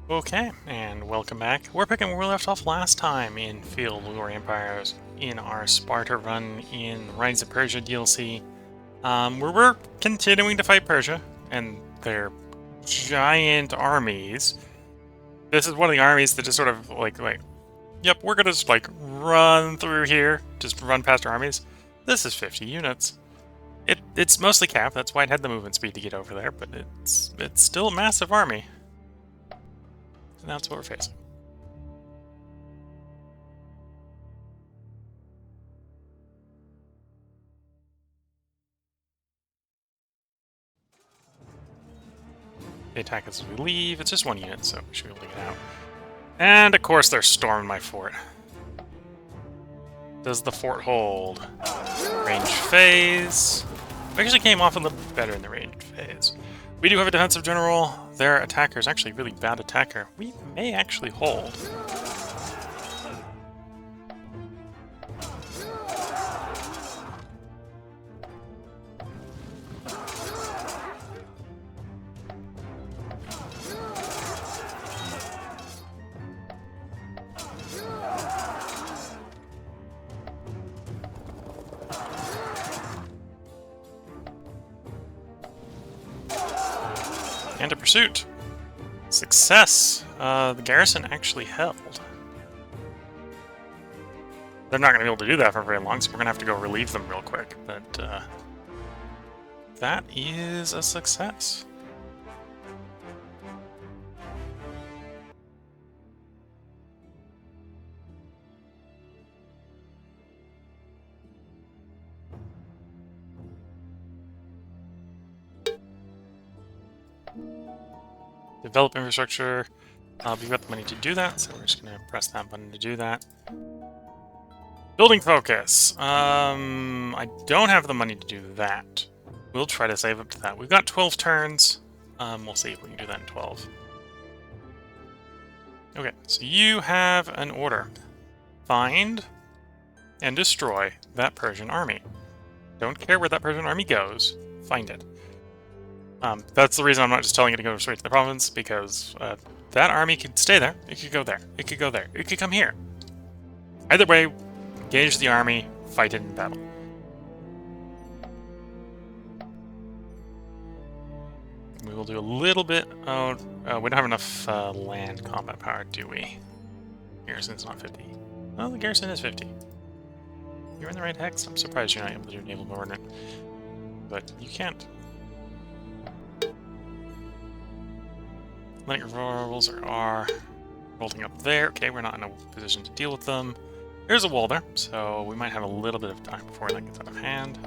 Okay, and welcome back. We're picking where we left off last time in Field War Empires in our Sparta run in Rise of Persia DLC, where we're continuing to fight Persia and their giant armies. This is one of the armies that just sort of like, yep, we're gonna just like run through here, just run past our armies. This is 50 units. It's mostly capped. That's why it had the movement speed to get over there, but it's still a massive army, and that's what we're facing. They attack us as we leave. It's just one unit, so we should be able to get out. And of course, they're storming my fort. Does the fort hold? Range phase. We actually came off a little bit better in the range phase. We do have a defensive general. Their attacker is actually a really bad attacker. We may actually hold. And a pursuit. Success! The garrison actually held. They're not going to be able to do that for very long, so we're going to have to go relieve them real quick. But that is a success. Develop infrastructure. We've got the money to do that, so we're just going to press that button to do that. Building focus. I don't have the money to do that. We'll try to save up to that. We've got 12 turns. We'll see if we can do that in 12. Okay, so you have an order. Find and destroy that Persian army. Don't care where that Persian army goes. Find it. That's the reason I'm not just telling you to go straight to the province, because that army could stay there. It could go there. It could go there. It could come here. Either way, engage the army, fight it in battle. We will do a little bit. Oh, we don't have enough land combat power, do we? Garrison's not 50. Well, the garrison is 50. You're in the right hex. I'm surprised you're not able to do naval bombardment, but you can't. Light rolls are rolling up there. Okay, we're not in a position to deal with them. There's a wall there, so we might have a little bit of time before that gets out of hand.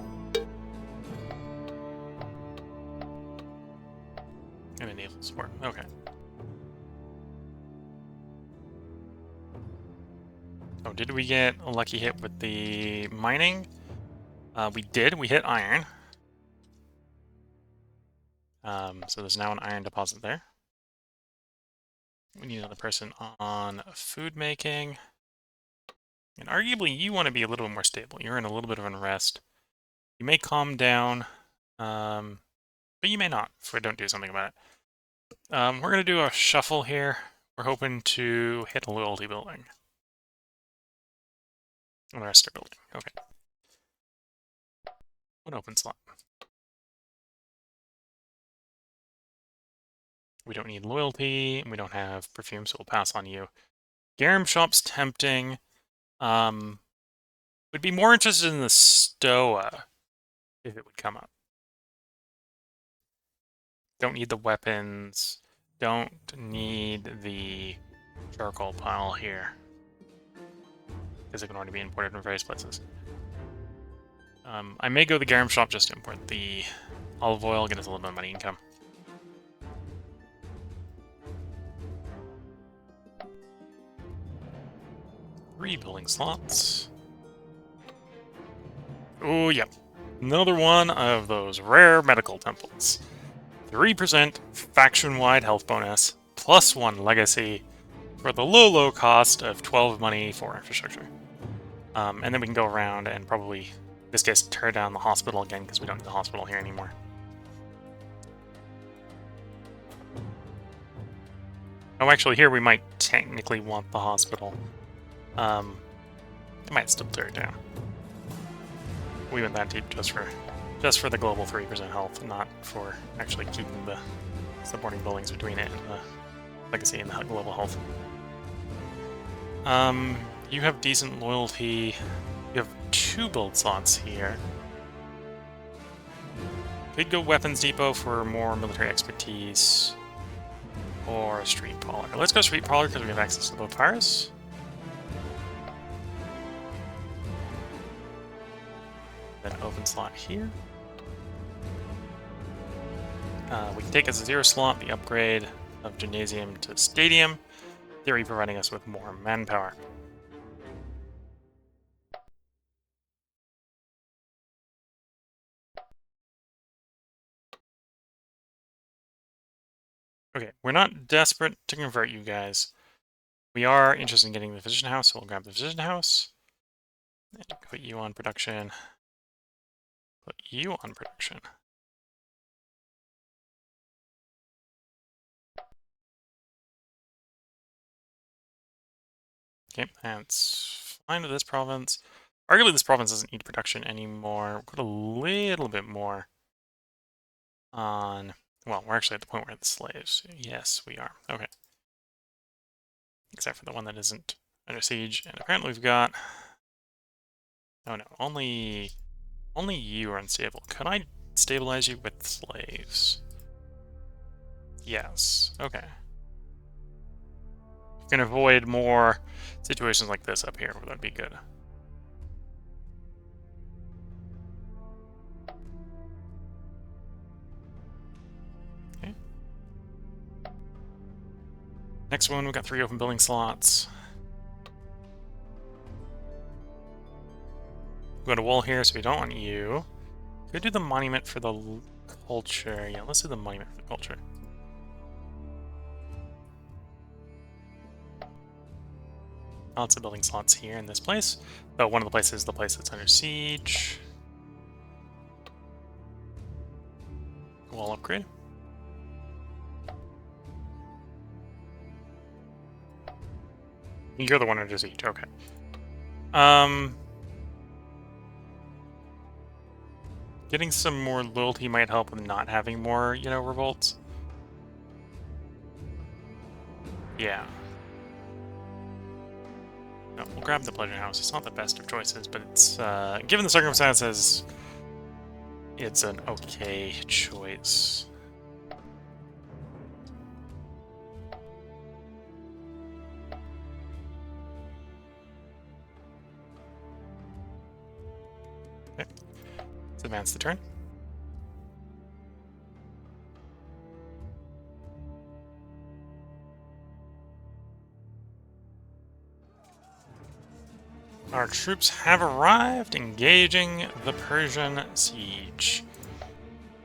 And a naval support. Okay. Oh, did we get a lucky hit with the mining? We did. We hit iron. So there's now an iron deposit there. We need another person on food making. And arguably, you want to be a little bit more stable. You're in a little bit of unrest. You may calm down, but you may not if we don't do something about it. We're going to do a shuffle here. We're hoping to hit a loyalty building. And the rest are building. Okay. One open slot. We don't need loyalty, and we don't have perfume, so we'll pass on you. Garum shop's tempting. Would be more interested in the Stoa if it would come up. Don't need the weapons. Don't need the charcoal pile here, because it can already be imported from various places. I may go to the garum shop just to import the olive oil, get us a little bit of money income. Rebuilding slots. Oh, yep. Another one of those rare medical temples. 3% faction-wide health bonus, plus 1 legacy, for the low cost of 12 money for infrastructure. And then we can go around and probably, in this case, tear down the hospital again, because we don't need the hospital here anymore. Oh, actually, here we might technically want the hospital. I might still tear it down. We went that deep just for the global 3% health, not for actually keeping the supporting buildings between it and the legacy and the global health. You have decent loyalty. You have 2 build slots here. Could go weapons depot for more military expertise, or a street brawler. Let's go street brawler because we have access to both fires. Then open slot here. We can take as a 0 slot the upgrade of gymnasium to stadium, theory providing us with more manpower. Okay, we're not desperate to convert you guys. We are interested in getting the physician house, so we'll grab the physician house. And put you on production. Put you on production. Okay, that's fine with this province. Arguably, this province doesn't need production anymore. Put a little bit more on... Well, we're actually at the point where it's slaves. Yes, we are. Okay. Except for the one that isn't under siege. And apparently we've got... Oh no, only you are unstable. Could I stabilize you with slaves? Yes. Okay. You can avoid more situations like this up here. That'd be good. Okay. Next one, we've got 3 open building slots. We've got a wall here, so we don't want you. Could do the monument for the culture. Yeah, let's do the monument for the culture. Lots of building slots here in this place. But one of the places is the place that's under siege. Wall upgrade. You're the one under siege, okay. Getting some more loyalty might help with not having more, you know, revolts. Yeah. No, we'll grab the pleasure house. It's not the best of choices, but it's, given the circumstances, it's an okay choice. Okay. Let's advance the turn. Our troops have arrived, engaging the Persian siege.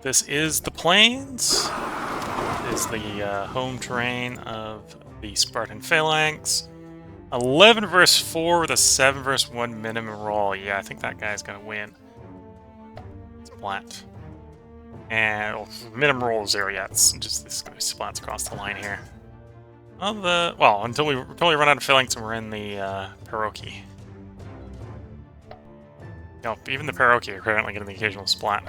This is the plains. This is the home terrain of the Spartan phalanx. 11 versus 4 with a 7 versus 1 minimum roll. Yeah, I think that guy's gonna win. Splat. And well, minimum roll 0 yet. It's just this guy splats across the line here. Well, until we run out of phalanx and we're in the Paroki. No, even the Paroki are currently getting the occasional splat.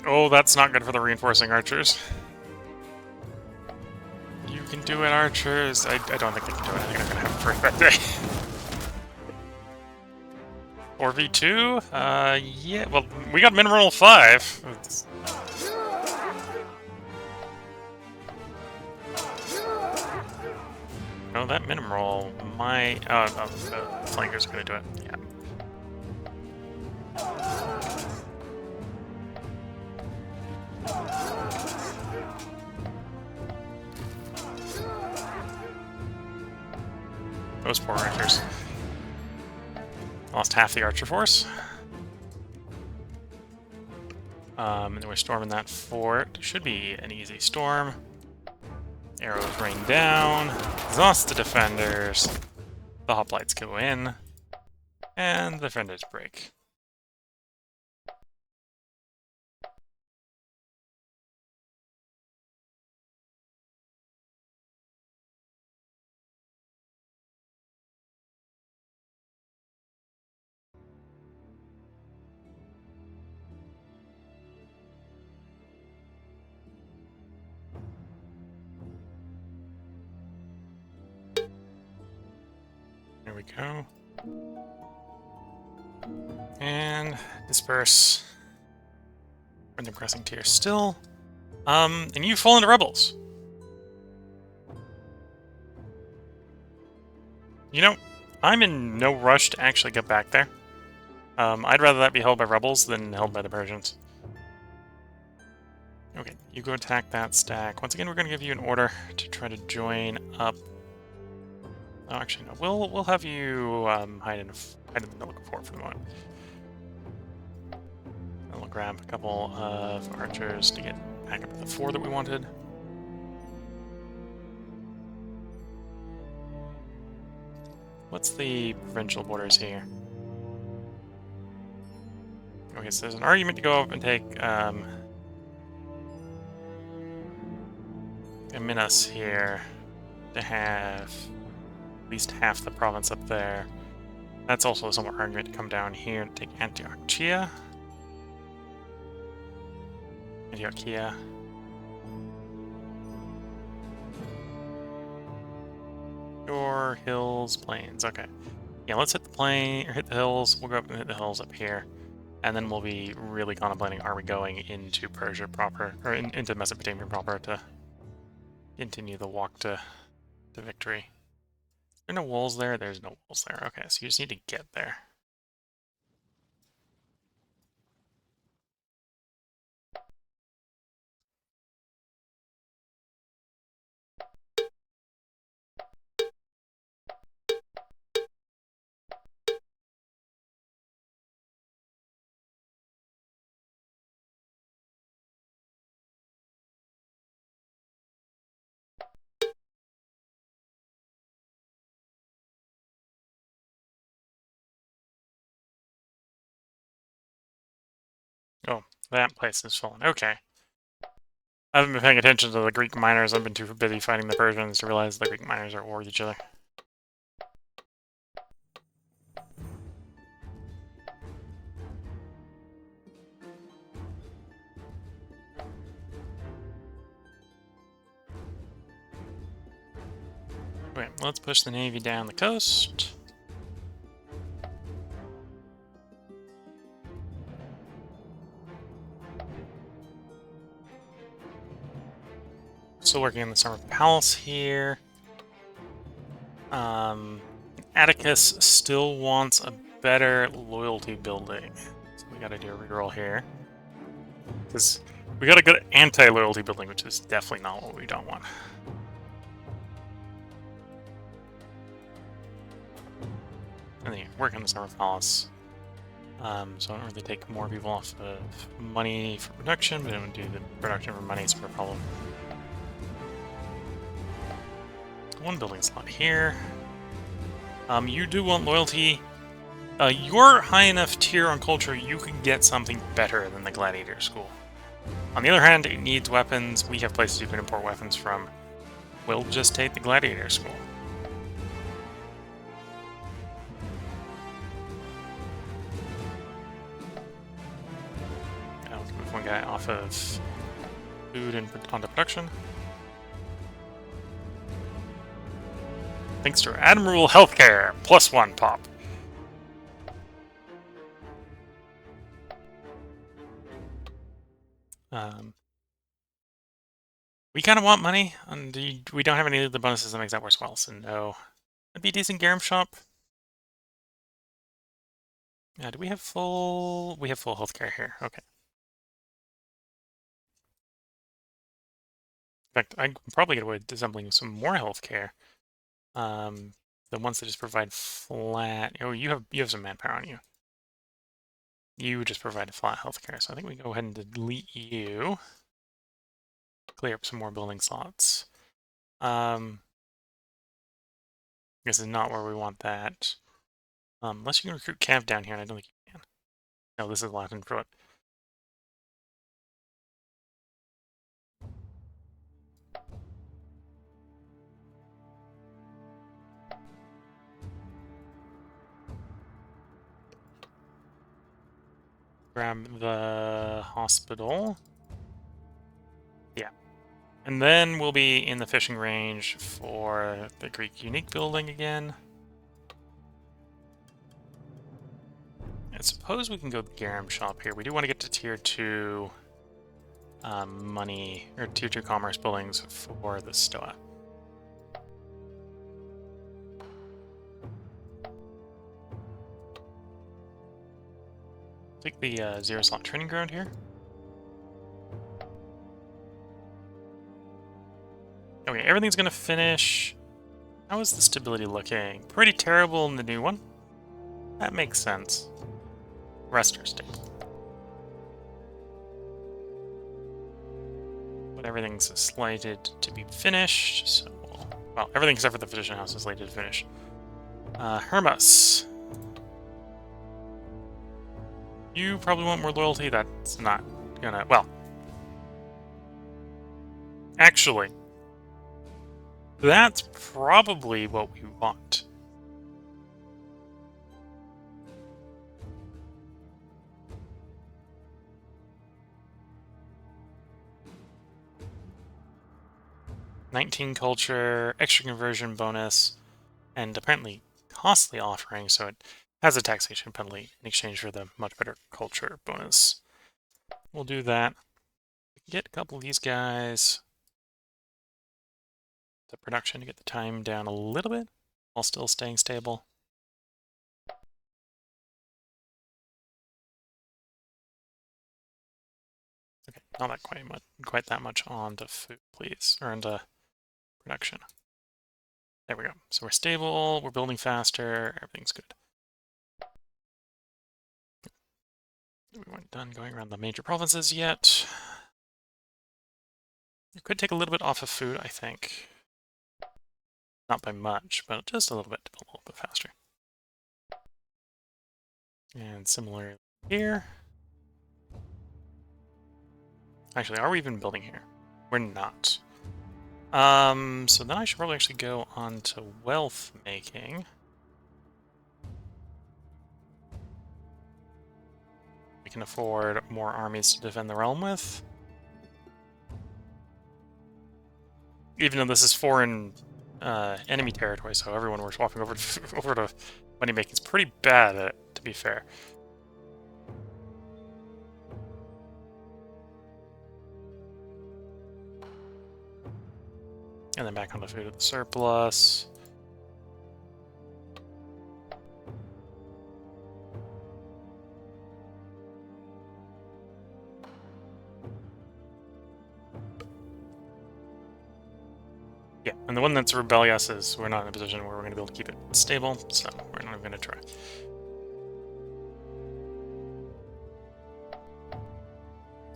Oh, that's not good for the reinforcing archers. You can do it, archers. I don't think they can do it. I think they're gonna have a pretty bad day. 4v2? Yeah, well, we got minimum roll 5. No, that minimum roll might... Oh, no, the flankers are gonna do it. Yeah. Those poor archers. Lost half the archer force. And then we're storming that fort. Should be an easy storm. Arrows rain down, exhaust the defenders, the hoplites go in, and the defenders break. There we go. And disperse. We're in the pressing tier still. And you fall into rebels. You know, I'm in no rush to actually get back there. I'd rather that be held by rebels than held by the Persians. Okay, you go attack that stack. Once again, we're going to give you an order to try to join up. Oh, actually, no. We'll have you hide in the Milica Fort for the moment. And we'll grab a couple of archers to get back up to the 4 that we wanted. What's the provincial borders here? Okay, so there's an argument to go up and take Minas here to have at least half the province up there. That's also a somewhat argument to come down here and take Antiochia. Your hills, plains. Okay. Yeah, let's hit the plain or hit the hills. We'll go up and hit the hills up here. And then we'll be really contemplating, are we going into Persia proper, or into Mesopotamia proper to continue the walk to victory. Are there no walls there? There's no walls there. Okay, so you just need to get there. Oh, that place is fallen. Okay. I haven't been paying attention to the Greek miners. I've been too busy fighting the Persians to realize the Greek miners are at war with each other. Okay, let's push the navy down the coast. Still working on the Summer Palace here. Atticus still wants a better loyalty building. So we gotta do a reroll here. Because we got a good anti-loyalty building, which is definitely not what we don't want. And then work on the Summer Palace. So I don't really take more people off of money for production, but I don't do the production for money, it's a problem. One building slot here. You do want loyalty. You're high enough tier on culture, you can get something better than the Gladiator School. On the other hand, it needs weapons. We have places you can import weapons from. We'll just take the Gladiator School. I'll move one guy off of food and onto production. Thanks to Admiral Healthcare, +1 pop. We kind of want money, and we don't have any of the bonuses that makes that worthwhile, so no. It'd be a decent garum shop. Yeah, do we have full... We have full healthcare here, okay. In fact, I can probably get away with assembling some more healthcare. The ones that just provide flat... Oh, you have some manpower on you. You just provide flat healthcare, so I think we go ahead and delete you. Clear up some more building slots. This is not where we want that. Unless you can recruit camp down here, and I don't think you can. No, this is Latin for it. Grab the hospital. Yeah. And then we'll be in the fishing range for the Greek Unique building again. I suppose we can go Garum shop here. We do want to get to tier 2 money, or tier 2 commerce buildings for the Stoa. Take the 0 slot training ground here. Okay, everything's gonna finish. How is the stability looking? Pretty terrible in the new one. That makes sense. Rest are stable. But everything's slated to be finished, so... Well, everything except for the physician house is slated to finish. Hermas. You probably want more loyalty. That's not gonna... Well... Actually... That's probably what we want. $19 culture, extra conversion bonus, and apparently costly offering, so it has a taxation penalty in exchange for the much better culture bonus. We'll do that. Get a couple of these guys to production to get the time down a little bit while still staying stable. Okay, not that quite that much onto food, please, or onto production. There we go. So we're stable, we're building faster, everything's good. We weren't done going around the major provinces yet. You could take a little bit off of food, I think. Not by much, but just a little bit to build a little bit faster. And similar here. Actually, are we even building here? We're not. So then I should probably actually go on to wealth making. We can afford more armies to defend the realm with. Even though this is foreign enemy territory, so everyone we're swapping over to money making is pretty bad at it, to be fair. And then back on the food at the surplus. Yeah, and the one that's rebellious is we're not in a position where we're going to be able to keep it stable, so we're not even going to try.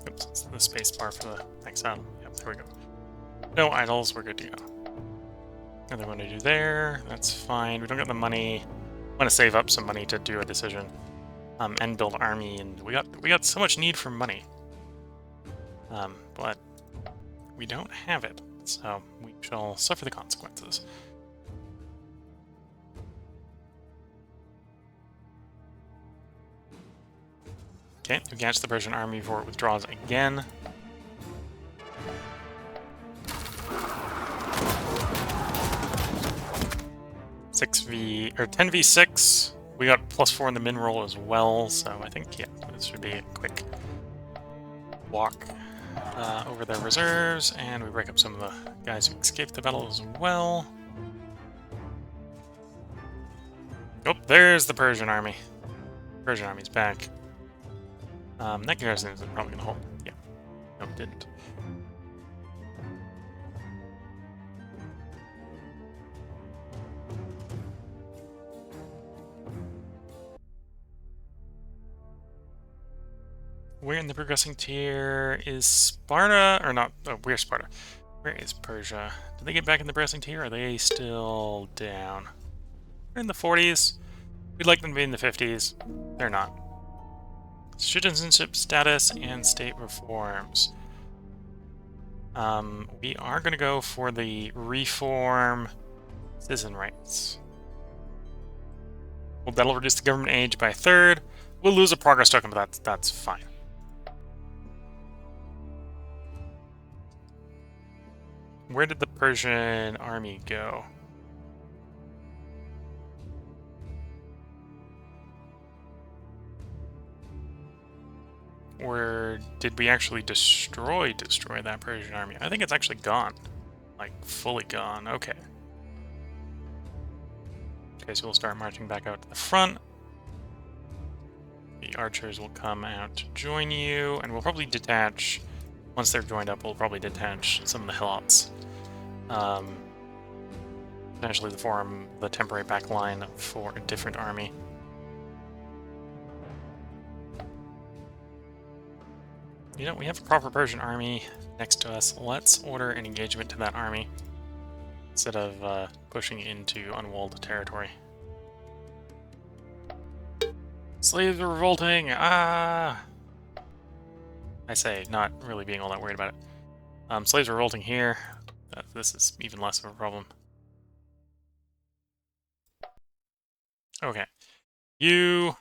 Oops, it's the space bar for the next idle. Yep, there we go. No idols, we're good to go. And then what do I do there? That's fine. We don't get the money. I want to save up some money to do a decision. And build army, and we got so much need for money. But we don't have it, so we shall suffer the consequences. Okay, we catch the Persian army before it withdraws again. or 10v6. We got +4 in the min roll as well, so I think, yeah, this should be a quick walk over their reserves, and we break up some of the guys who escaped the battle as well. Oh, there's the Persian army. Persian army's back. That garrison is probably gonna hold. Yeah. Nope, didn't. We're in the progressing tier. Is Sparta, or not? Oh, we're Sparta. Where is Persia? Did they get back in the pressing tier, or are they still down? They're in the 40s. We'd like them to be in the 50s. They're not. Citizenship status and state reforms. We are going to go for the reform citizen rights. Well, that'll reduce the government age by a third. We'll lose a progress token, but that's fine. Where did the Persian army go? Or did we actually destroy that Persian army? I think it's actually gone. Like, fully gone. Okay. Okay, so we'll start marching back out to the front. The archers will come out to join you, and we'll probably detach... Once they're joined up, we'll probably detach some of the helots. Potentially to form the temporary back line for a different army. You know, we have a proper Persian army next to us. Let's order an engagement to that army instead of pushing into unwalled territory. Slaves are revolting! Ah! I say, not really being all that worried about it. Slaves are revolting here. This is even less of a problem. Okay. You...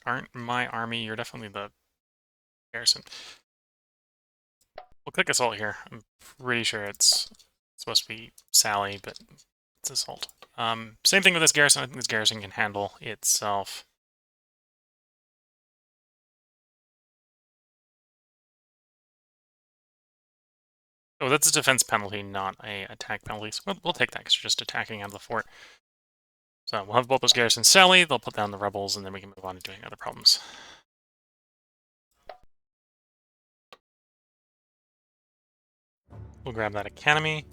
aren't my army. You're definitely the garrison. We'll click assault here. I'm pretty sure it's supposed to be Sally, but it's assault. Same thing with this garrison. I think this garrison can handle itself. Oh, that's a defense penalty, not a attack penalty. So we'll take that because we're just attacking out of the fort. So we'll have both those garrisons Sally, they'll put down the rebels, and then we can move on to doing other problems. We'll grab that academy.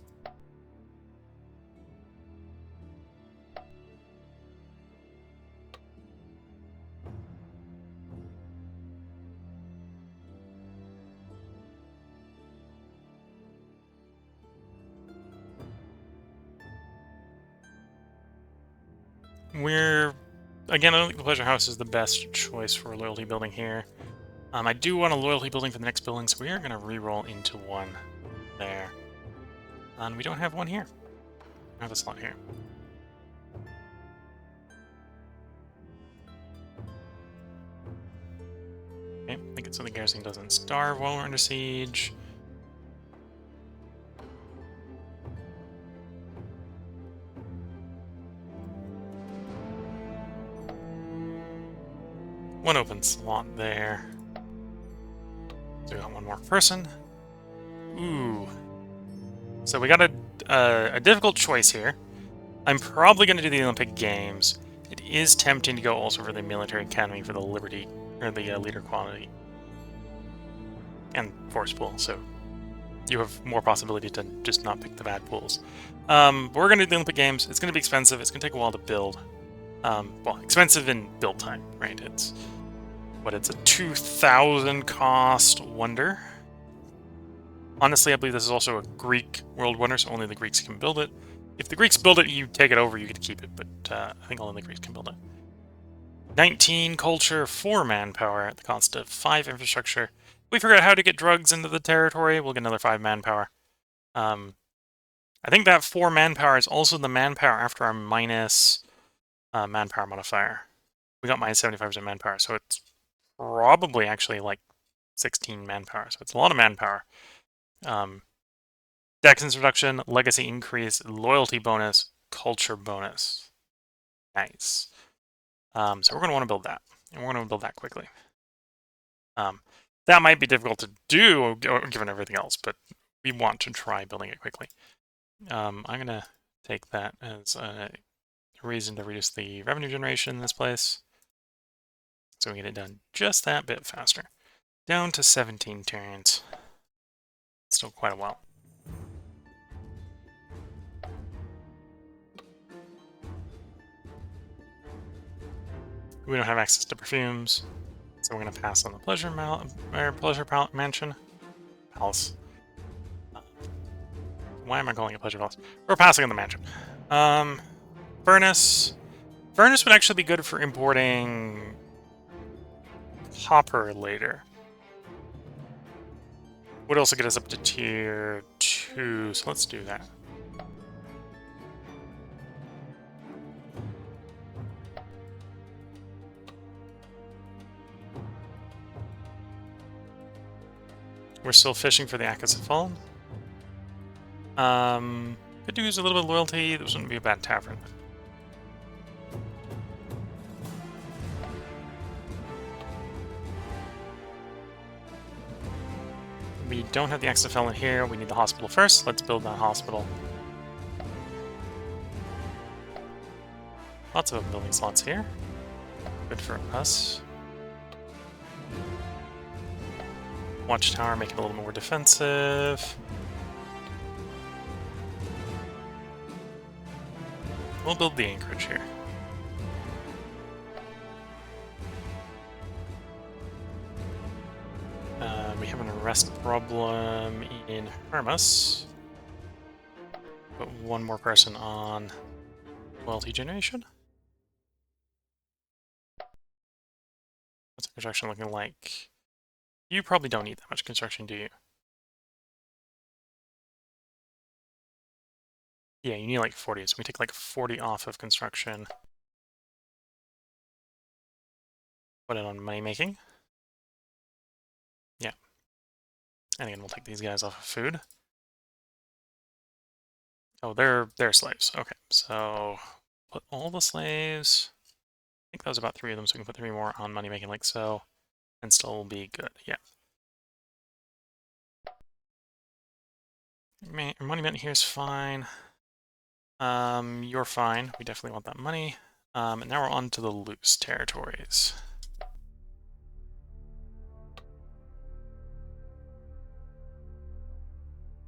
Again, I don't think the Pleasure House is the best choice for loyalty building here. I do want a loyalty building for the next building, so we are going to re-roll into one there. And we don't have one here. We have a slot here. Okay, make it so the garrison doesn't starve while we're under siege. One open slot there. So we got one more person. Ooh. So we got a difficult choice here. I'm probably going to do the Olympic Games. It is tempting to go also for the military academy for the Liberty, or the leader quality. And force pool, so you have more possibility to just not pick the bad pools. But we're going to do the Olympic Games. It's going to be expensive. It's going to take a while to build. Well, expensive in build time, right? It's a 2,000 cost wonder. Honestly, I believe this is also a Greek world wonder, so only the Greeks can build it. If the Greeks build it, you take it over, you get to keep it, but I think only the Greeks can build it. 19 culture, 4 manpower at the cost of 5 infrastructure. If we figure out how to get drugs into the territory, we'll get another 5 manpower. I think that 4 manpower is also the manpower after our minus manpower modifier. We got minus 75% manpower, so it's probably actually like 16 manpower, so it's a lot of manpower. Dex reduction, legacy increase, loyalty bonus, culture bonus. Nice. So we're going to want to build that, and we're going to build that quickly. That might be difficult to do given everything else, but we want to try building it quickly. I'm going to take that as a reason to reduce the revenue generation in this place, so we get it done just that bit faster. Down to 17 turns. Still quite a while. We don't have access to perfumes, so we're gonna pass on the pleasure mansion. Palace. Why am I calling it pleasure palace? We're passing on the mansion. Furnace. Furnace would actually be good for importing copper later. Would also get us up to tier 2, so let's do that. We're still fishing for the Akkas have fallen. Could use a little bit of loyalty. This wouldn't be a bad tavern. We don't have the Akkas have fallen here. We need the hospital first. Let's build that hospital. Lots of building slots here. Good for us. Watchtower, make it a little more defensive. We'll build the anchorage here. We have an arrest problem in Hermas. Put one more person on loyalty generation. What's the construction looking like? You probably don't need that much construction, do you? Yeah, you need like 40, so we take like 40 off of construction. Put it on money making. Yeah. And again, we'll take these guys off of food. Oh, they're slaves. Okay, so put all the slaves. I think that was about 3 of them, so we can put 3 more on money making like so. And still be good, yeah. Monument here is fine. You're fine. We definitely want that money. And now we're on to the loose territories.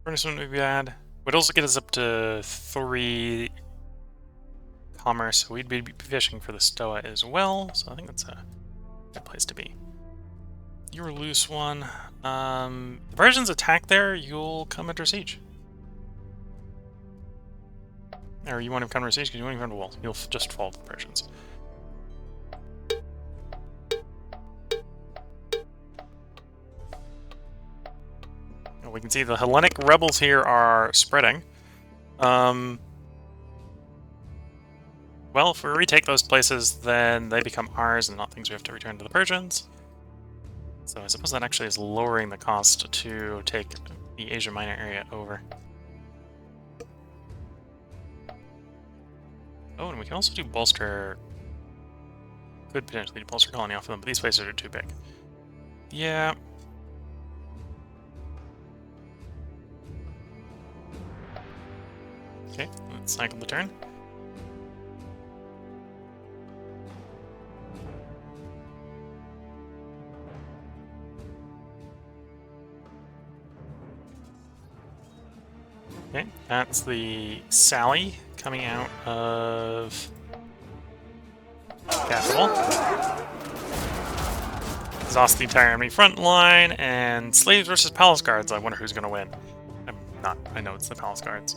Furnace wouldn't be bad. Would also get us up to 3 commerce. We'd be fishing for the Stoa as well, so I think that's a good place to be. You're a loose one. The Persians attack there, you'll come under siege. Or you want to come under siege because you won't even have the walls. You'll just fall to the Persians. We can see the Hellenic rebels here are spreading. Well, if we retake those places, then they become ours and not things we have to return to the Persians. So I suppose that actually is lowering the cost to take the Asia Minor area over. Oh, and we can also do bolster. Could potentially do bolster colony off of them, but these places are too big. Yeah. Okay, let's cycle the turn. Okay, that's the Sally coming out of capital. Exhaust the entire enemy front line, and slaves versus palace guards. I wonder who's going to win. I know it's the palace guards.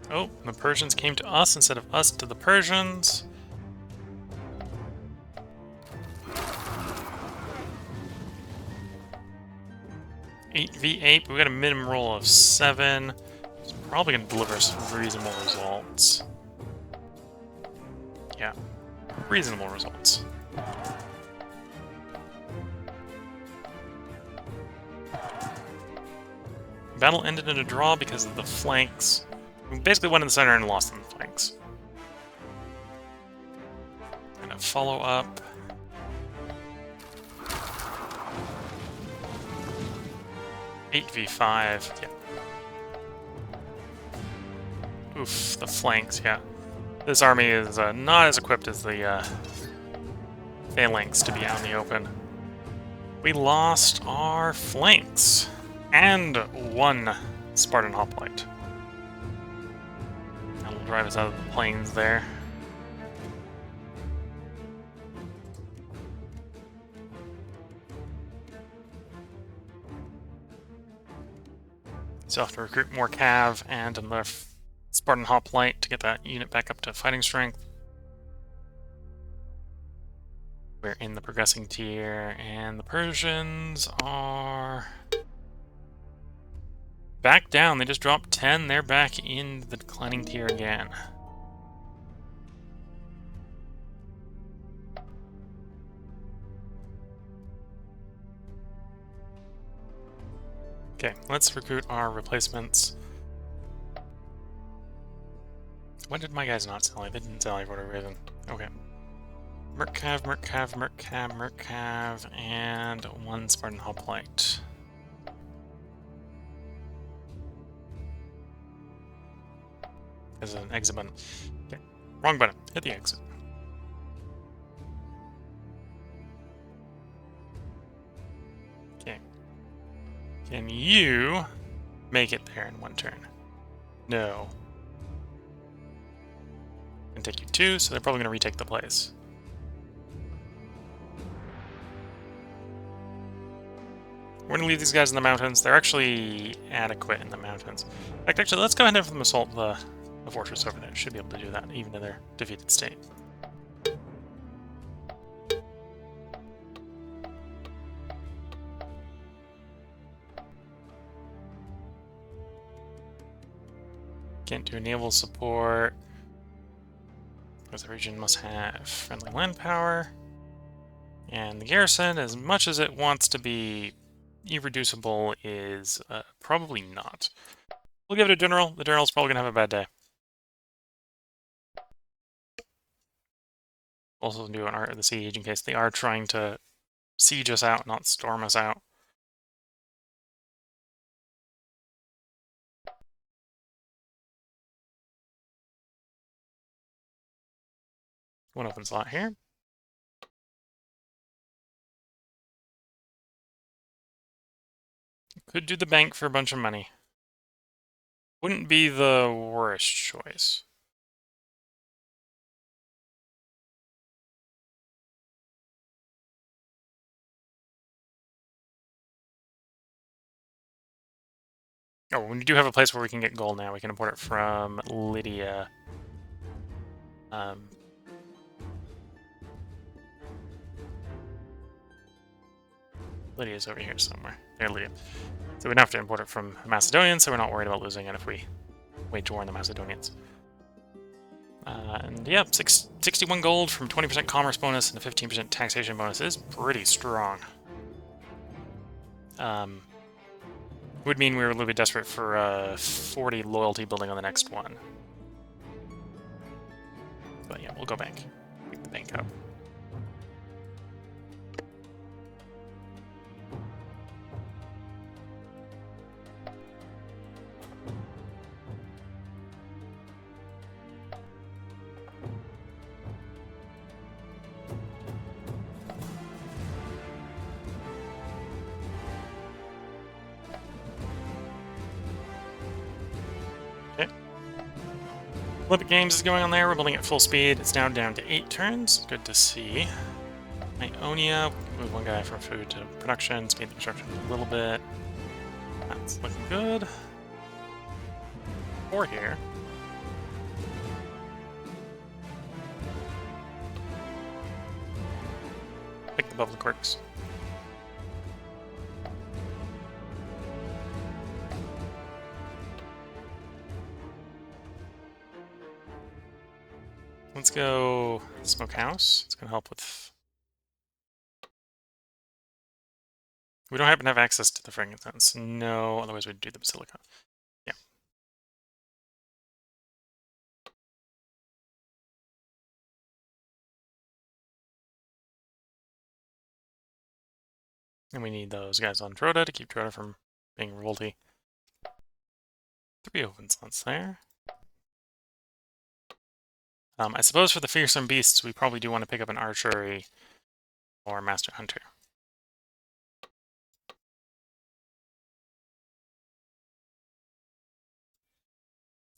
Oh, the Persians came to us instead of us to the Persians. V8, we got a minimum roll of 7. It's probably going to deliver some reasonable results. Yeah, reasonable results. Battle ended in a draw because of the flanks. We basically went in the center and lost in the flanks. And a follow up. Eight v5, yeah. Oof, the flanks, yeah. This army is not as equipped as the phalanx to be out in the open. We lost our flanks. And 1 Spartan hoplite. That'll drive us out of the plains there. So I'll have to recruit more Cav and another Spartan hoplite to get that unit back up to fighting strength. We're in the progressing tier, and the Persians are back down. They just dropped 10. They're back in the declining tier again. Okay, let's recruit our replacements. When did my guys not sell? They didn't sell for whatever reason. Okay. Mercav, Mercav, Mercav, Mercav, and 1 Spartan hoplite. There's an exit button. Okay, wrong button. Hit the exit. Okay. Can you make it there in 1 turn? No. Can take you 2, so they're probably going to retake the place. We're going to leave these guys in the mountains. They're actually adequate in the mountains. In fact, actually, let's go ahead and have them assault the fortress over there. Should be able to do that, even in their defeated state. Can't do naval support, because the region must have friendly land power. And the garrison, as much as it wants to be irreducible, is probably not. We'll give it a general. The general's probably going to have a bad day. Also do an art of the siege in case they are trying to siege us out, not storm us out. One open slot here. Could do the bank for a bunch of money. Wouldn't be the worst choice. Oh, we do have a place where we can get gold now. We can import it from Lydia. Lydia's over here somewhere. There, Lydia. So we don't have to import it from Macedonians, so we're not worried about losing it if we wage war on the Macedonians. And yeah, 61 gold from 20% commerce bonus and a 15% taxation bonus is pretty strong. Would mean we were a little bit desperate for 40 loyalty building on the next one. But yeah, we'll go bank. Pick the bank up. Olympic Games is going on there. We're building at full speed. It's now down to 8 turns. Good to see. Ionia, move 1 guy from food to production, speed the construction a little bit. That's looking good. 4 here. Pick the bubble quirks. Let's go Smokehouse. It's going to help with... We don't happen to have access to the frankincense. No, otherwise we'd do the Basilica. Yeah. And we need those guys on Troda to keep Troda from being revolty. 3 open slots there. I suppose for the fearsome beasts, we probably do want to pick up an archery or master hunter.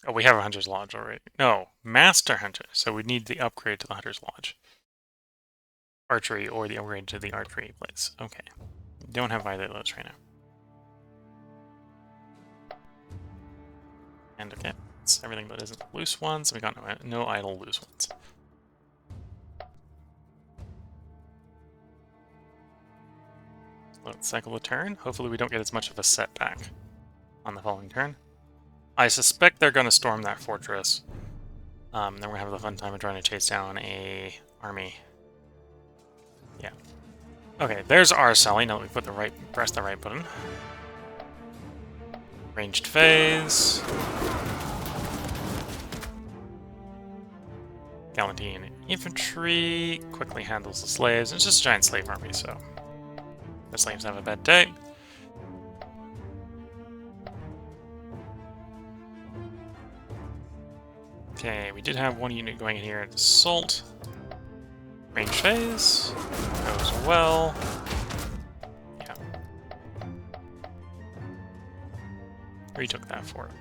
Oh, we have a Hunter's Lodge already. No, Master Hunter. So we need the upgrade to the Hunter's Lodge. Archery or the upgrade to the archery place. Okay. Don't have either of those right now. And okay, it's everything that isn't loose ones. We got no idle loose ones. Let's cycle the turn. Hopefully we don't get as much of a setback on the following turn. I suspect they're going to storm that fortress. Then we're going to have the fun time of trying to chase down a army. Yeah. Okay, there's our Sally. Now that we put press the right button. Ranged phase. Galantine infantry quickly handles the slaves. It's just a giant slave army, so the slaves have a bad day. Okay, we did have one unit going in here at assault. Range phase goes well. Yeah. Retook that for it.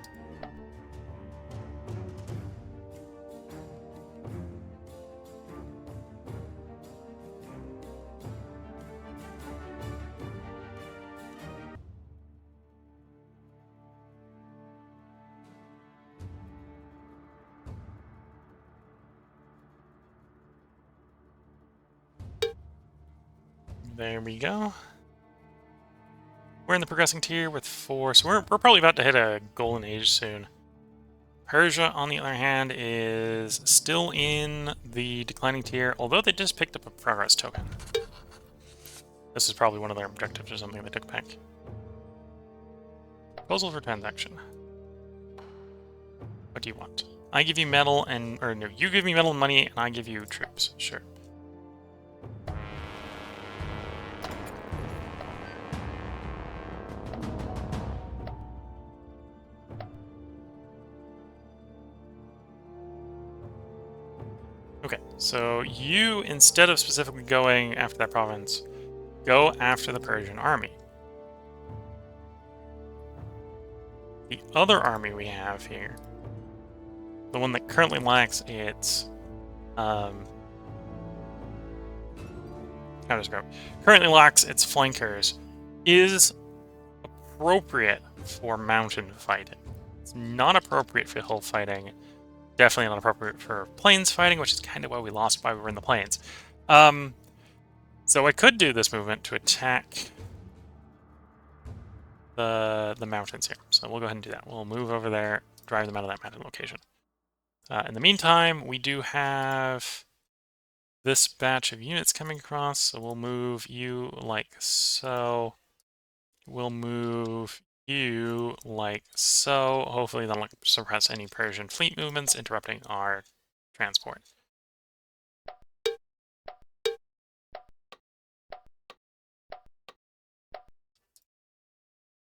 There we go. We're in the progressing tier with 4, so we're probably about to hit a golden age soon. Persia, on the other hand, is still in the declining tier, although they just picked up a progress token. This is probably one of their objectives or something they took back. Proposal for transaction. What do you want? I give you metal and... or no, you give me metal and money, and I give you troops. Sure. Okay, so you, instead of specifically going after that province, go after the Persian army. The other army we have here, the one that currently lacks its, how to describe it? Currently lacks its flankers, is appropriate for mountain fighting. It's not appropriate for hill fighting. Definitely not appropriate for plains fighting, which is kind of why we lost while we were in the plains. So I could do this movement to attack the mountains here. So we'll go ahead and do that. We'll move over there, drive them out of that mountain location. In the meantime, we do have this batch of units coming across, so we'll move you like so. We'll move you like so. Hopefully that'll suppress any Persian fleet movements interrupting our transport.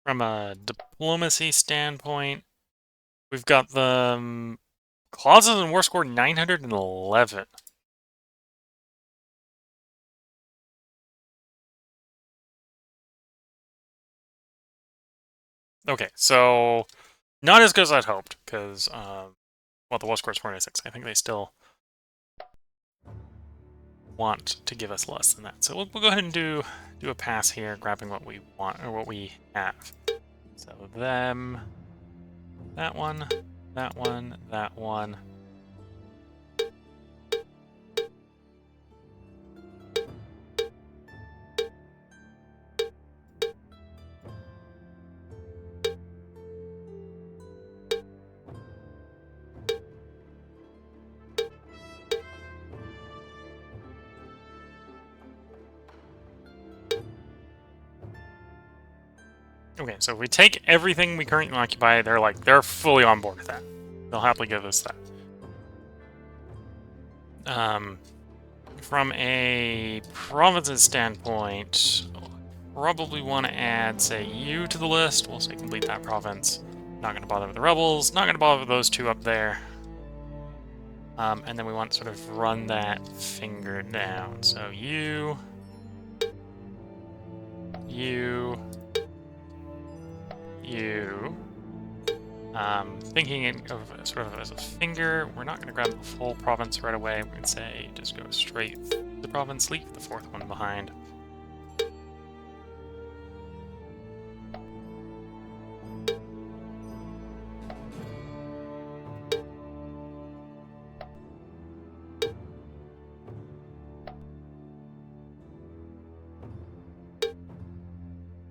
From a diplomacy standpoint, we've got the clauses in war score 911. Okay, so not as good as I'd hoped, because, well, the war score is 496. I think they still want to give us less than that. So we'll go ahead and do a pass here, grabbing what we want, or what we have. So them, that one, that one, that one. Okay, so if we take everything we currently occupy, they're fully on board with that. They'll happily give us that. From a provinces standpoint, probably want to add, say, you to the list. We'll say complete that province. Not going to bother with the rebels. Not going to bother with those two up there. And then we want to sort of run that finger down. So you, you, Thinking of sort of as a finger, we're not going to grab the full province right away. We're going to say just go straight to the province, leave the fourth one behind.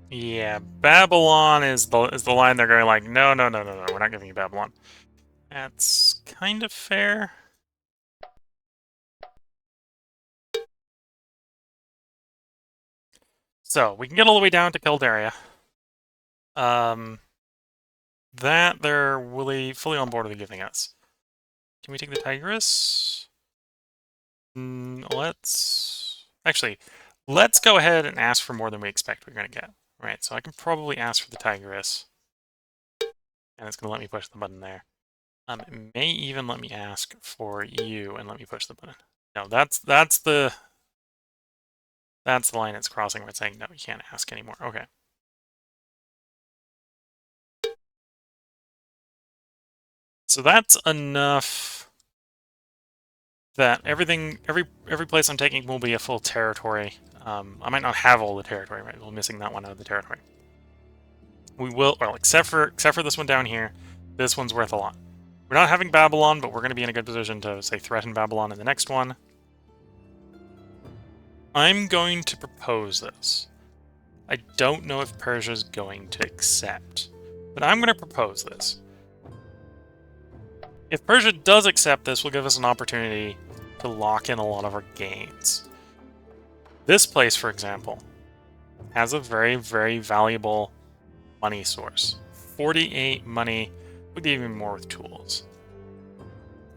Yeah, Babylon is the line they're going like, no, no, no, no, no, we're not giving you Babylon. That's kind of fair. So, we can get all the way down to Kildaria. That they're really fully on board with giving us. Can we take the Tigris? Let's go ahead and ask for more than we expect we're going to get. Right, so I can probably ask for the Tigris. And it's going to let me push the button there. It may even let me ask for you and let me push the button. No, that's the line it's crossing where it's saying, no, you can't ask anymore. Okay. So that's enough that every place I'm taking will be a full territory. I might not have all the territory, right? We're missing that one out of the territory. We will, well, except for this one down here, this one's worth a lot. We're not having Babylon, but we're going to be in a good position to, say, threaten Babylon in the next one. I'm going to propose this. I don't know if Persia's going to accept, but I'm going to propose this. If Persia does accept this, will give us an opportunity to lock in a lot of our gains. This place, for example, has a very, very valuable money source. 48 money, we get even more with tools.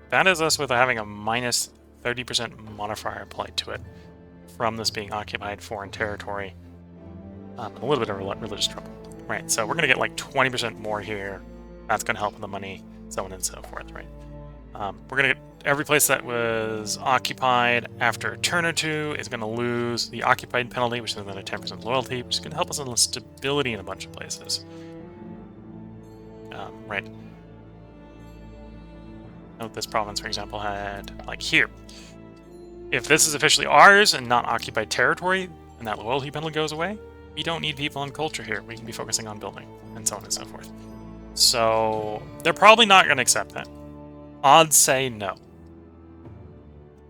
That is us with having a minus 30% modifier applied to it from this being occupied foreign territory. A little bit of religious trouble. Right, so we're going to get like 20% more here. That's going to help with the money, so on and so forth, right? We're going to get every place that was occupied after a turn or two is going to lose the occupied penalty, which is another 10% loyalty, which is going to help us on the stability in a bunch of places. Right. Note this province, for example, had, like here. If this is officially ours and not occupied territory, and that loyalty penalty goes away, we don't need people on culture here. We can be focusing on building, and so on and so forth. So, they're probably not going to accept that. Odds say no.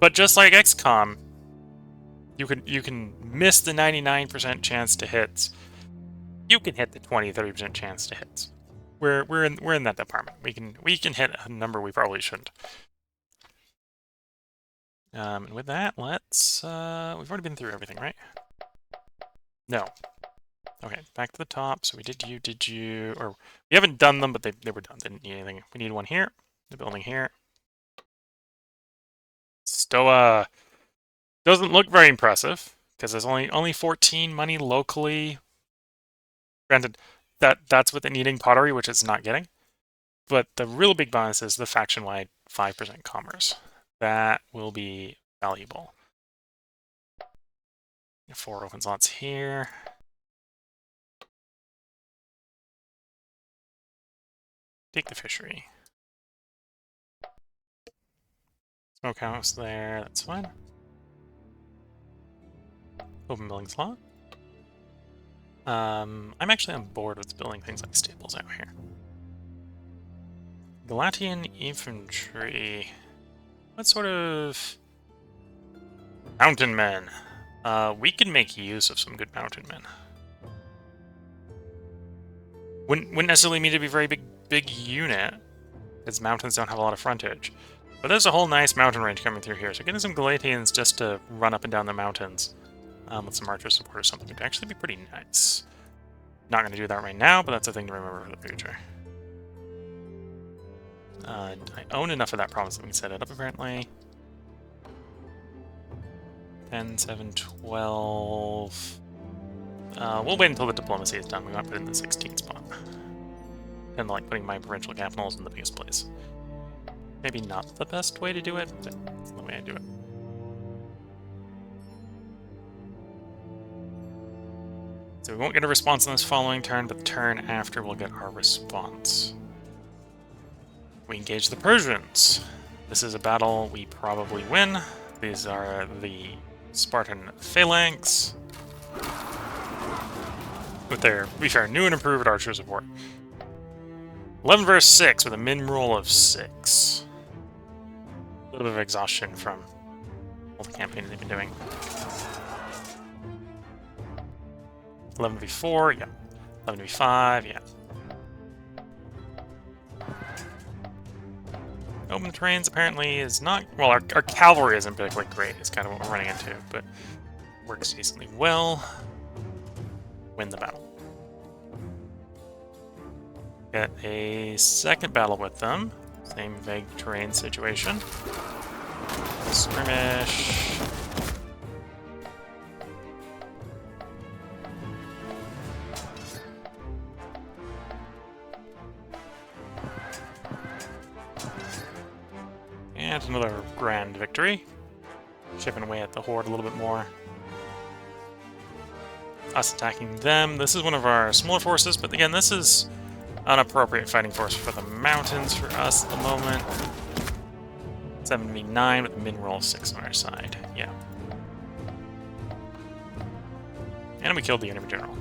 But just like XCOM, you can miss the 99% chance to hits. You can hit the 20-30% chance to hits. We're in that department. We can hit a number we probably shouldn't. And with that, let's we've already been through everything, right? No. Okay, back to the top. So we did you, or we haven't done them, but they were done. Didn't need anything. We need one here. The building here. Stoa doesn't look very impressive because there's only 14 money locally. Granted, that's with the needing pottery, which it's not getting. But the real big bonus is the faction-wide 5% commerce. That will be valuable. 4 open slots here. Take the fishery. Smokehouse there, that's fine. Open building slot. I'm actually on board with building things like stables out here. Galatian infantry. What sort of mountain men? We can make use of some good mountain men. Wouldn't necessarily mean to be a very big unit, because mountains don't have a lot of frontage. But there's a whole nice mountain range coming through here, so getting some Galatians just to run up and down the mountains with some archer support or something would actually be pretty nice. Not going to do that right now, but that's a thing to remember for the future. I own enough of that province that we can set it up, apparently. 10, 7, 12... we'll wait until the diplomacy is done. We might put it in the 16th spot. And like putting my provincial capitals in the biggest place. Maybe not the best way to do it, but it's the way I do it. So we won't get a response on this following turn, but the turn after we'll get our response. We engage the Persians. This is a battle we probably win. These are the Spartan phalanx with their, to be fair, new and improved archer support. 11 versus 6 with a min roll of 6. A little bit of exhaustion from all the campaigns they've been doing. 11v4, yeah. 11v5, yeah. Open terrains apparently is not... Well, our cavalry isn't particularly great. It's kind of what we're running into, but works decently well. Win the battle. Get a second battle with them. Same vague terrain situation. Skirmish. And another grand victory. Chipping away at the horde a little bit more. Us attacking them. This is one of our smaller forces, but again, this is an appropriate fighting force for the mountains for us at the moment. 7v9 with a min roll of 6 on our side. Yeah. And we killed the enemy general.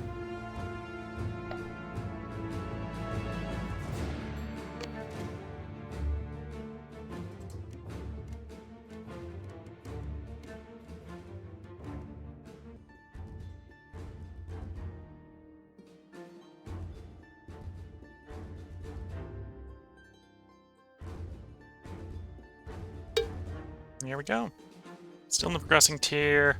Here we go. Still in the progressing tier.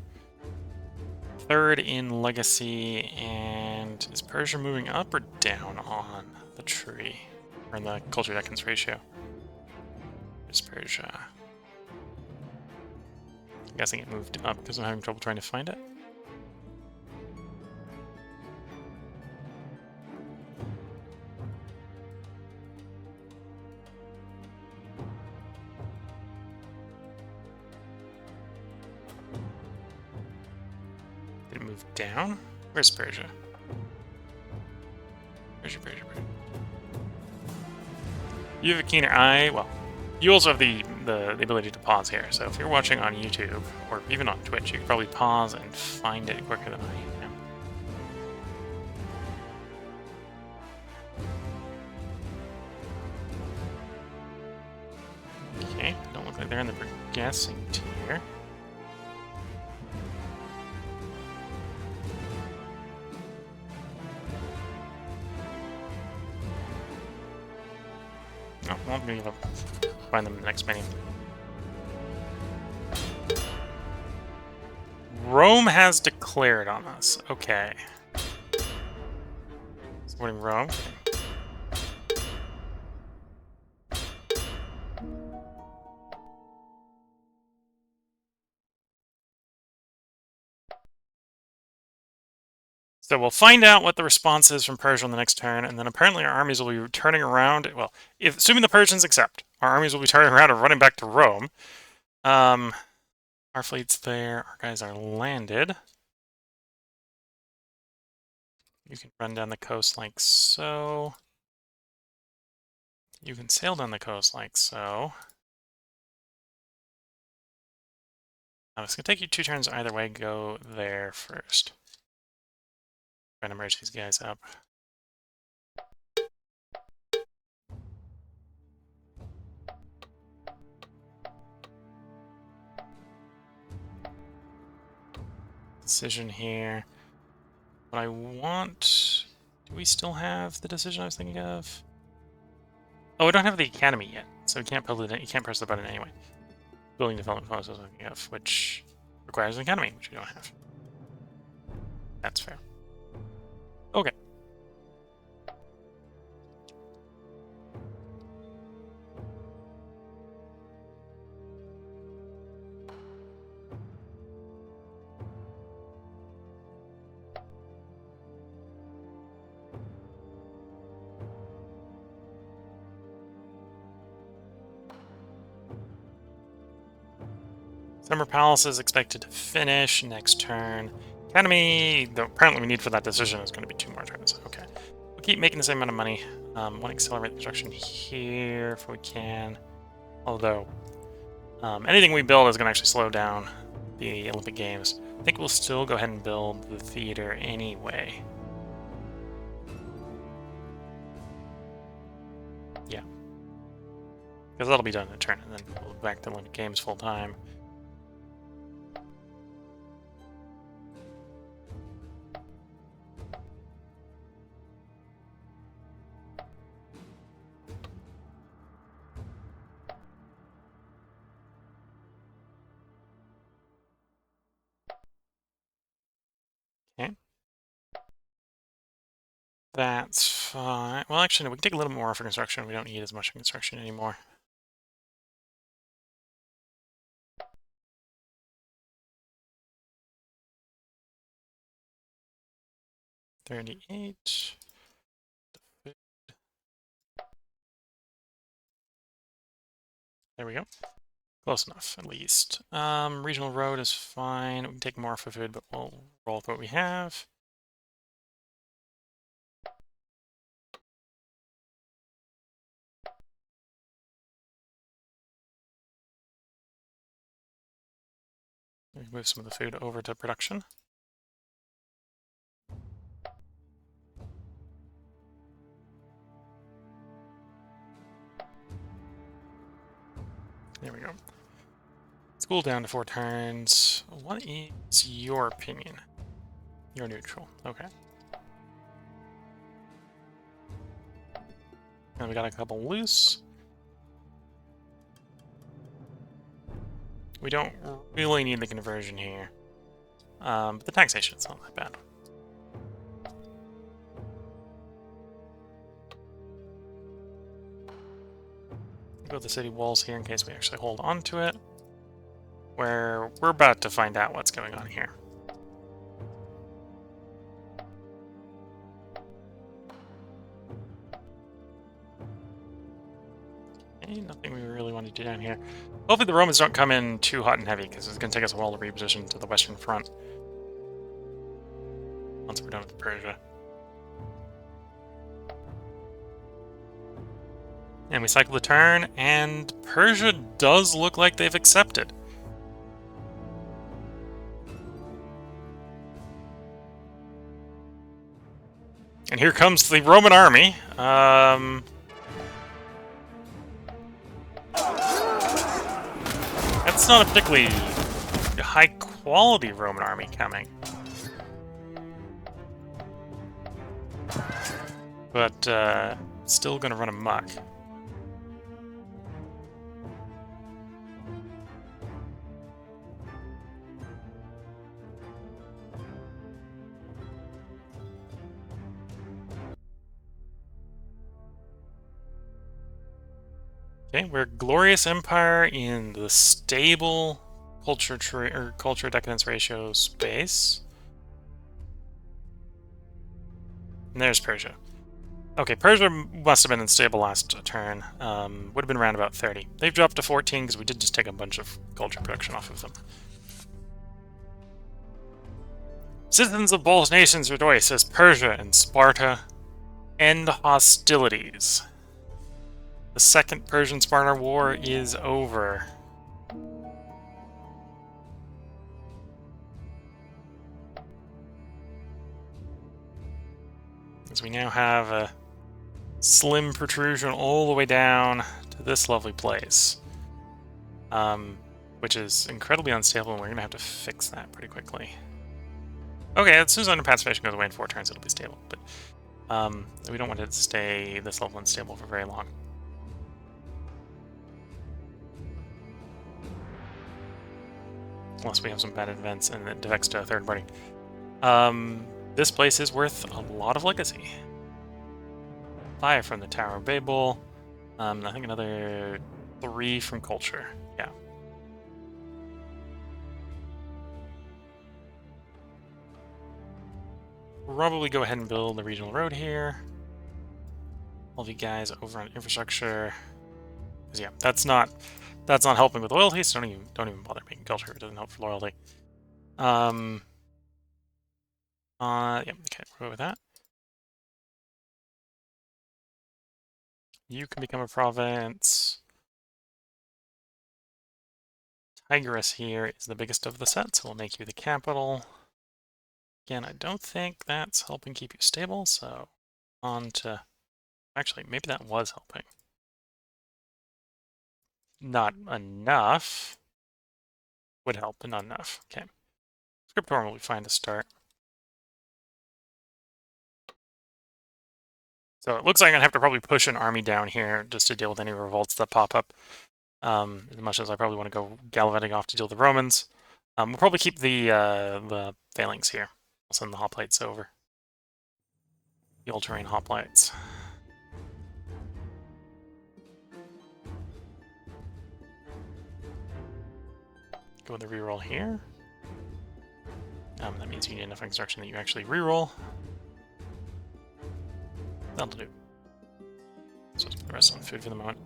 Third in legacy, and is Persia moving up or down on the tree? Or in the culture decadence ratio? Is Persia? I'm guessing it moved up because I'm having trouble trying to find it. Did it move down? Where's Persia? Persia. You have a keener eye. Well, you also have the ability to pause here. So if you're watching on YouTube or even on Twitch, you can probably pause and find it quicker than I am. Okay, don't look like they're in the progressing tier. Oh, well, I'm gonna find them in the next menu. Rome has declared on us. Okay. Supporting Rome. So we'll find out what the response is from Persia on the next turn, and then apparently our armies will be turning around. Well, assuming the Persians accept, our armies will be turning around and running back to Rome. Our fleet's there. Our guys are landed. You can run down the coast like so. You can sail down the coast like so. It's going to take you 2 turns either way. Go there first. Trying to merge these guys up. Decision here. What I want... Do we still have the decision I was thinking of? Oh, we don't have the academy yet, so we can't you can't press the button anyway. Building development process I was thinking of, which requires an academy, which we don't have. That's fair. Okay. Summer Palace is expected to finish next turn. Academy, though apparently we need for that decision is going to be 2 more turns. Okay. We'll keep making the same amount of money. Want to accelerate construction here if we can. Although, anything we build is going to actually slow down the Olympic Games. I think we'll still go ahead and build the theater anyway. Yeah. Because that'll be done in a turn, and then we'll go back to Olympic Games full time. Okay. That's fine. Well, actually, no, we can take a little more for construction. We don't need as much construction anymore. $38. There we go. Close enough, at least. Regional road is fine. We can take more for food, but we'll roll with what we have. Move some of the food over to production. There we go. School down to 4 turns. What is your opinion? You're neutral. Okay. And we got a couple loose. We don't really need the conversion here. But the taxation is not that bad. Go to the city walls here in case we actually hold on to it. Where we're about to find out what's going on here. Okay, nothing we really want to do down here. Hopefully the Romans don't come in too hot and heavy, because it's going to take us a while to reposition to the western front. Once we're done with Persia. And we cycle the turn, and Persia does look like they've accepted. And here comes the Roman army. That's not a particularly high-quality Roman army coming. But, still gonna run amok. Okay, we're a glorious empire in the stable culture decadence ratio space. And there's Persia. Okay, Persia must have been unstable last turn. Would have been around about 30. They've dropped to 14 because we did just take a bunch of culture production off of them. Citizens of both nations rejoice as Persia and Sparta end hostilities. The Second Persian-Spartan War is over. As we now have a slim protrusion all the way down to this lovely place. Which is incredibly unstable, and we're going to have to fix that pretty quickly. Okay, as soon as under pacifcation goes away in 4 turns, it'll be stable, but we don't want it to stay this level unstable for very long. Unless we have some bad events and it defects to a third party. This place is worth a lot of legacy. 5 from the Tower of Babel. I think another 3 from culture. Yeah. Probably go ahead and build the regional road here. All of you guys over on infrastructure. Because yeah, that's not helping with loyalty, so don't even bother making culture. It doesn't help for loyalty. Yeah, okay, we'll go with that. You can become a province. Tigris here is the biggest of the set, so we'll make you the capital. Again, I don't think that's helping keep you stable, so on to... Actually, maybe that was helping. Not enough. Would help, but not enough. Okay. Scriptorum will be fine to start. So it looks like I'm going to have to probably push an army down here just to deal with any revolts that pop up. As much as I probably want to go gallivanting off to deal with the Romans. We'll probably keep the phalanx here. We'll send the hoplites over. The all-terrain hoplites. Go with the reroll here. That means you need enough construction that you actually reroll. That'll do. So let's put the rest on food for the moment.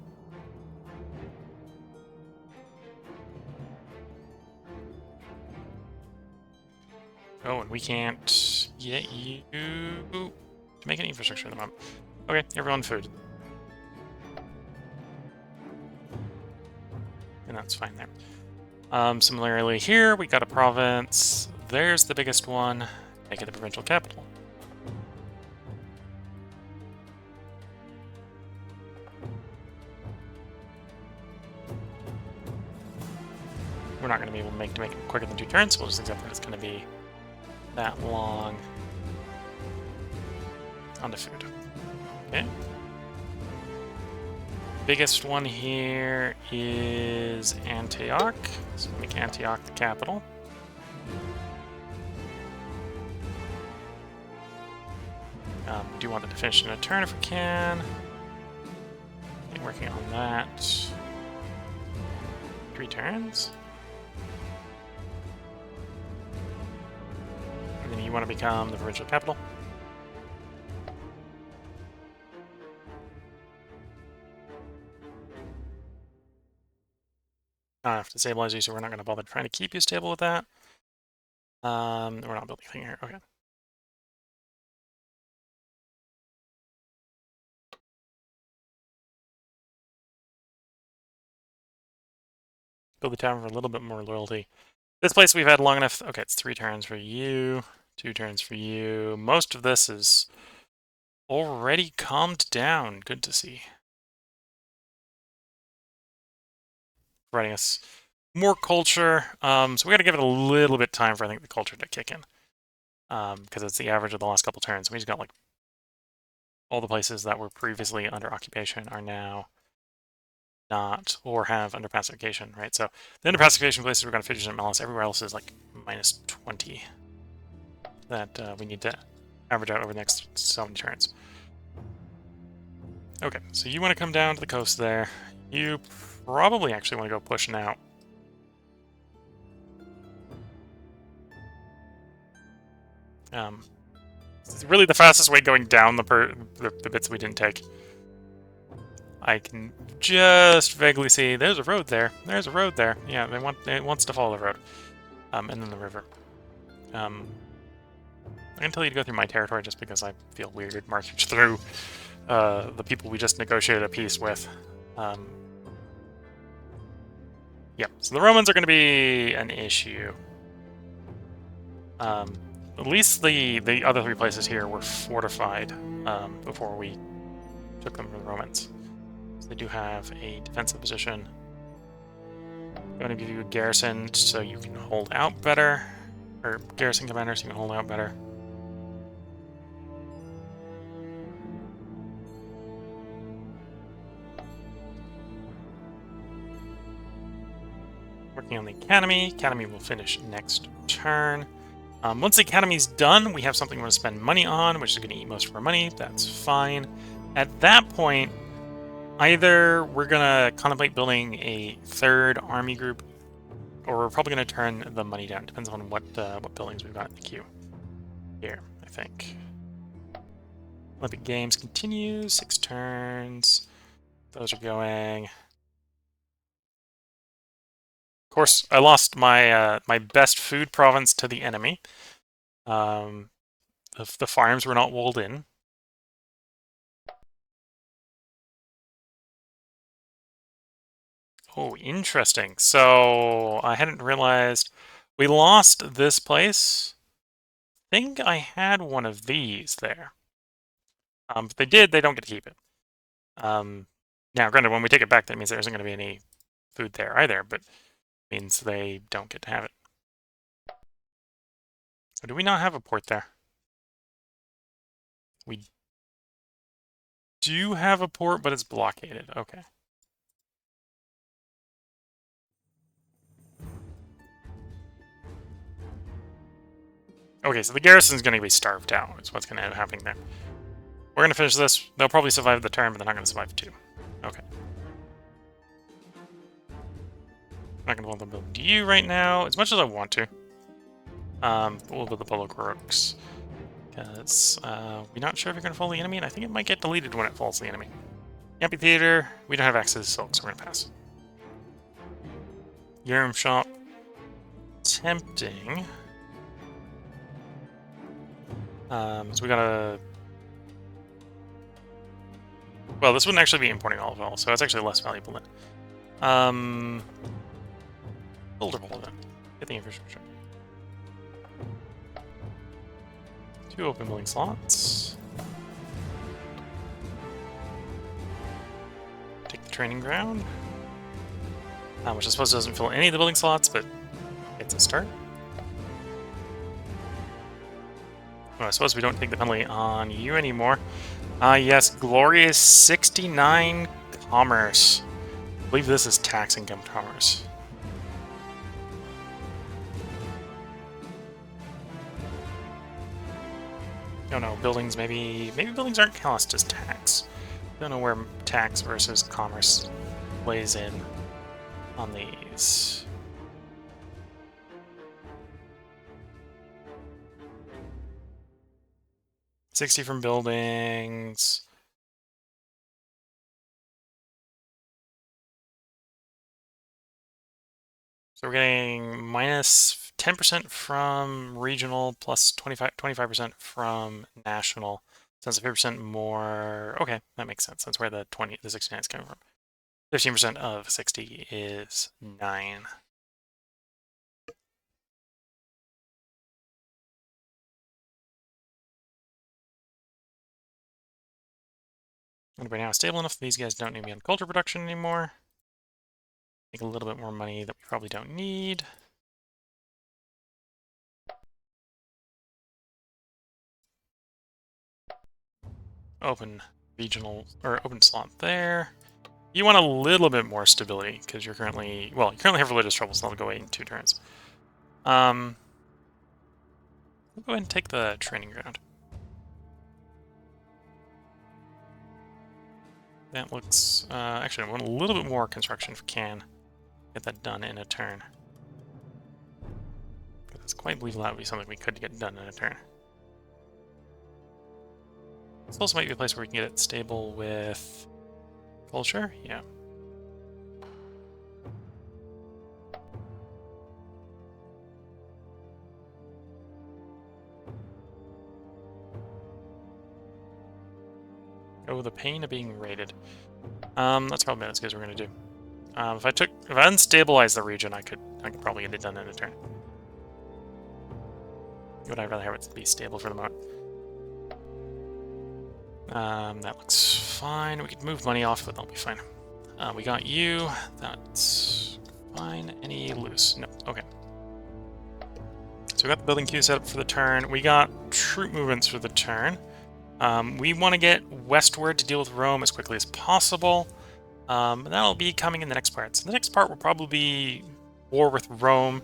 Oh, and we can't get you to make any infrastructure at the moment. Okay, everyone food. And that's fine there. Similarly here, we got a province. There's the biggest one. Make it the provincial capital. We're not going to be able to make it quicker than 2 turns, so we'll just accept that it's going to be that long. On to food. Okay. Biggest one here is Antioch. So we'll make Antioch the capital. We do want it to finish in a turn if we can. Okay, working on that. 3 turns. And then you want to become the provincial capital. I don't have to stabilize you, so we're not going to bother trying to keep you stable with that. We're not building anything here. Okay. Build the tavern for a little bit more loyalty. This place we've had long enough. Okay, it's 3 turns for you, 2 turns for you. Most of this is already calmed down. Good to see. Providing us more culture. So we got to give it a little bit of time for, I think, the culture to kick in. Because it's the average of the last couple turns. We just got like all the places that were previously under occupation are now not, or have under pacification, right? So the under pacification places we're going to 50% malice. Everywhere else is like minus 20 that we need to average out over the next so many turns. Okay, so you want to come down to the coast there. You probably actually want to go pushing out. It's really the fastest way going down the bits we didn't take. I can just vaguely see there's a road there. There's a road there. Yeah, it wants to follow the road. And then the river. I can tell you to go through my territory just because I feel weird marching through the people we just negotiated a peace with. Yeah, so the Romans are going to be an issue. At least the other 3 places here were fortified before we took them from the Romans. So they do have a defensive position. I'm going to give you a garrison so you can hold out better. Or garrison commander so you can hold out better. Working on the academy. Academy will finish next turn. Once the academy's done, we have something we want to spend money on, which is going to eat most of our money. That's fine. At that point, either we're going to contemplate building a 3rd army group, or we're probably going to turn the money down. Depends on what buildings we've got in the queue. Here, I think. Olympic Games continue. 6 turns. Those are going. Of course, I lost my my best food province to the enemy. The farms were not walled in. Oh, interesting. So I hadn't realized we lost this place. I think I had one of these there. If they did, they don't get to keep it. Now, granted, when we take it back, that means there isn't going to be any food there either, but it means they don't get to have it. Or do we not have a port there? We do have a port, but it's blockaded. Okay. Okay, so the garrison's going to be starved out. Is what's going to end up happening there. We're going to finish this. They'll probably survive the turn, but they're not going to survive 2. Okay. I'm not going to build you right now, as much as I want to. But we'll build the Polo Crooks. Because we're not sure if you're going to follow the enemy, and I think it might get deleted when it follows the enemy. Amphitheater, we don't have access to silk, so we're going to pass. Yerm Shop. Tempting. So we gotta... Well, this wouldn't actually be importing olive oil, so it's actually less valuable then. Builder hole then. Get the infrastructure. 2 open building slots. Take the training ground. Which I suppose doesn't fill any of the building slots, but it's a start. Well, I suppose we don't take the penalty on you anymore. Yes, glorious 69 commerce. I believe this is tax income commerce. Don't know, buildings maybe buildings aren't classed as tax. Don't know where tax versus commerce plays in on these. $60 from buildings. So we're getting minus 10% from regional, plus 25% from national. So that's 50% more. Okay, that makes sense. That's where the 69 is coming from. 15% of 60 is 9. And right now it's stable enough that these guys don't need me on culture production anymore. Make a little bit more money that we probably don't need. Open regional, or open slot there. You want a little bit more stability, because you're currently, well, you currently have religious troubles, so that'll go away in 2 turns. We'll go ahead and take the training ground. That looks, actually I want a little bit more construction if we can. Get that done in a turn. It's quite believable that would be something we could get done in a turn. This also might be a place where we can get it stable with culture. Yeah. Oh, the pain of being raided. That's probably not as good as we're gonna do. If I unstabilized the region, I could probably get it done in a turn. Would I rather have it be stable for the moment? That looks fine. We could move money off, but that'll be fine. We got you. That's fine. Any loose? No. Okay. So we got the building queue set up for the turn. We got troop movements for the turn. We want to get westward to deal with Rome as quickly as possible. That'll be coming in the next part. So the next part will probably be war with Rome.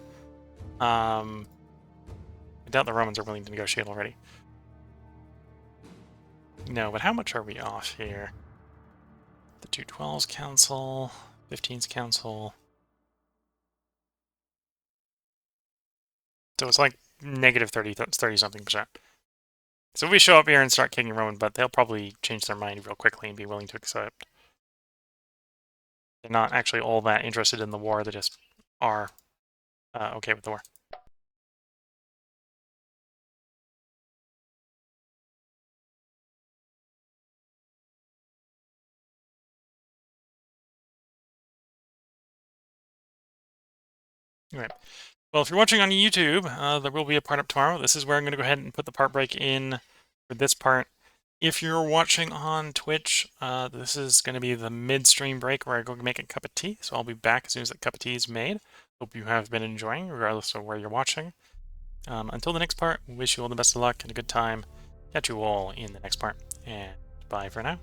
I doubt the Romans are willing to negotiate already. No, but how much are we off here? The 212s council, 15s council. So it's like negative 30 something percent. So if we show up here and start kicking Roman butt, they'll probably change their mind real quickly and be willing to accept. They're not actually all that interested in the war, they just are okay with the war. All right. Well, if you're watching on YouTube, there will be a part up tomorrow. This is where I'm going to go ahead and put the part break in for this part. If you're watching on Twitch, this is going to be the midstream break where I go make a cup of tea. So I'll be back as soon as that cup of tea is made. Hope you have been enjoying, regardless of where you're watching. Until the next part, wish you all the best of luck and a good time. Catch you all in the next part, and bye for now.